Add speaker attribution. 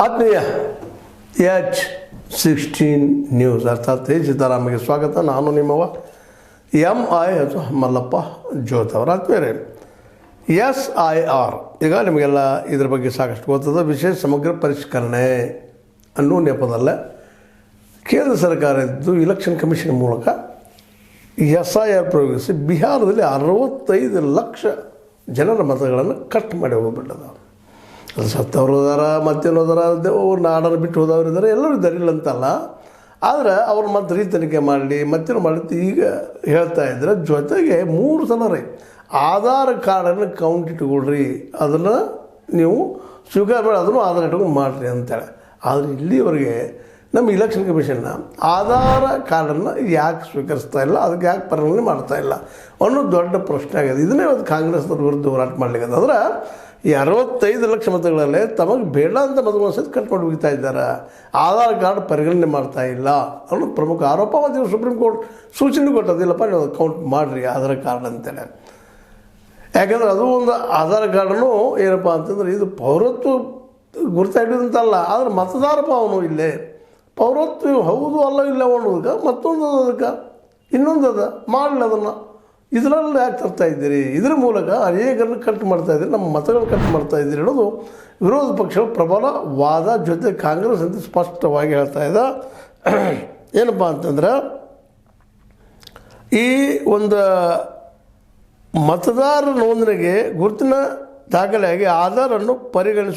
Speaker 1: ಆತ್ಮೀಯ H16 news ಅರ್ಥಾತ್ ಸಿದ್ದರಾಮಯ್ಯ ಸ್ವಾಗತ. ನಾನು ನಿಮ್ಮವ MI ಮಲ್ಲಪ್ಪ ಜೋತ್ ಅವರ ಆತ್ಮೀಯರೇ. SIR ಈಗ ನಿಮಗೆಲ್ಲ ಇದ್ರ ಬಗ್ಗೆ ಸಾಕಷ್ಟು ಗೊತ್ತದ. ವಿಶೇಷ ಸಮಗ್ರ ಪರಿಷ್ಕರಣೆ ಅನ್ನೋ ನೆಪದಲ್ಲ ಕೇಂದ್ರ ಸರ್ಕಾರ ಇದ್ದು ಇಲೆಕ್ಷನ್ ಕಮಿಷನ್ ಮೂಲಕ SIR ಪ್ರಯೋಗಿಸಿ ಬಿಹಾರದಲ್ಲಿ 65 ಲಕ್ಷ ಜನರ ಮತಗಳನ್ನು ಕಟ್ ಮಾಡಿ ಹೋಗ್ಬಿಟ್ಟದ. ಅದು ಸತ್ತವರು ಹೋದಾರ, ಮತ್ತೇನು ಹೋದಾರ, ಅವ್ರು ನಾಡನ್ನು ಬಿಟ್ಟು ಹೋದವ್ರು ಇದ್ದಾರೆ, ಎಲ್ಲರೂ ಇದ್ದಾರೆ, ಇಲ್ಲ ಅಂತಲ್ಲ. ಆದರೆ ಅವ್ರು ಮತ್ತೆ ರೀತನಿಕೆ ಮಾಡಲಿ ಮತ್ತೇನು ಮಾಡಲಿ ಈಗ ಹೇಳ್ತಾ ಇದ್ದಾರೆ. ಜೊತೆಗೆ 3 ಸಲ ಆಧಾರ್ ಕಾರ್ಡನ್ನು ಕೌಂಟ್ ಇಟ್ಕೊಳ್ರಿ, ಅದನ್ನು ನೀವು ಸ್ವೀಕಾರ ಮಾಡಿ, ಅದನ್ನು ಆಧಾರ್ ಇಟ್ಕೊಂಡು ಮಾಡಿರಿ ಅಂತೇಳಿ. ಆದರೆ ಇಲ್ಲಿವರೆಗೆ ನಮ್ಮ ಇಲೆಕ್ಷನ್ ಕಮಿಷನ್ನ ಆಧಾರ್ ಕಾರ್ಡನ್ನು ಯಾಕೆ ಸ್ವೀಕರಿಸ್ತಾ ಇಲ್ಲ, ಅದಕ್ಕೆ ಯಾಕೆ ಪರಿಗಣನೆ ಮಾಡ್ತಾ ಇಲ್ಲ ಅನ್ನೋದು ದೊಡ್ಡ ಪ್ರಶ್ನೆ ಆಗಿದೆ. ಇದನ್ನೇ ಇವತ್ತು ಕಾಂಗ್ರೆಸ್ನವ್ರ ವಿರುದ್ಧ ಹೋರಾಟ ಮಾಡಲಿಕ್ಕೆ ಅಂದ್ರೆ ಈ 65 ಲಕ್ಷ ಮತಗಳಲ್ಲೇ ತಮಗೆ ಬೇಡ ಅಂತ ಮತಗಳನ್ನು ಸಹಿತ ಕಟ್ ಮಾಡಿ ಹೋಗ್ತಾ ಇದ್ದಾರೆ. ಆಧಾರ್ ಕಾರ್ಡ್ ಪರಿಗಣನೆ ಮಾಡ್ತಾ ಇಲ್ಲ ಅನ್ನೋದು ಪ್ರಮುಖ ಆರೋಪ. ಮತ್ತು ಸುಪ್ರೀಂ ಕೋರ್ಟ್ ಸೂಚನೆ ಕೊಟ್ಟದಿಲ್ಲಪ್ಪ, ನೀವು ಅದು ಕೌಂಟ್ ಮಾಡಿರಿ ಆಧಾರ್ ಕಾರ್ಡ್ ಅಂತೇಳಿ. ಯಾಕಂದ್ರೆ ಅದು ಒಂದು ಆಧಾರ್ ಕಾರ್ಡನ್ನು ಏನಪ್ಪ ಅಂತಂದ್ರೆ ಇದು ಪೌರತ್ವ ಗುರುತಾಗಿರೋದಂತಲ್ಲ, ಆದರೆ ಮತದಾರ ಅವನು ಇಲ್ಲೇ ಪೌರತ್ವ ಹೌದು ಅಲ್ಲ ಇಲ್ಲ ಅನ್ನೋದಕ್ಕೆ ಮತ್ತೊಂದು ಅದಕ್ಕೆ ಇನ್ನೊಂದು ಅದ ಮಾಡಲಿ, ಅದನ್ನು ಇದರಲ್ಲಿ ಯಾಕೆ ತರ್ತಾ ಇದ್ದೀರಿ, ಇದರ ಮೂಲಕ ಅನೇಕರನ್ನು ಕಟ್ ಮಾಡ್ತಾಯಿದ್ದೀರಿ, ನಮ್ಮ ಮತಗಳು ಕಟ್ ಮಾಡ್ತಾಯಿದ್ದೀರಿ ಅನ್ನೋದು ವಿರೋಧ ಪಕ್ಷಗಳ ಪ್ರಬಲ ವಾದ. ಜೊತೆ ಕಾಂಗ್ರೆಸ್ ಅಂತ ಸ್ಪಷ್ಟವಾಗಿ ಹೇಳ್ತಾ ಇದೆ. ಏನಪ್ಪ ಅಂತಂದ್ರೆ ಈ ಒಂದು ಮತದಾರ ನೋಂದಣಿಗೆ ಗುರುತಿನ ದಾಖಲೆಯಾಗಿ ಆಧಾರನ್ನು ಪರಿಗಣಿಸುವ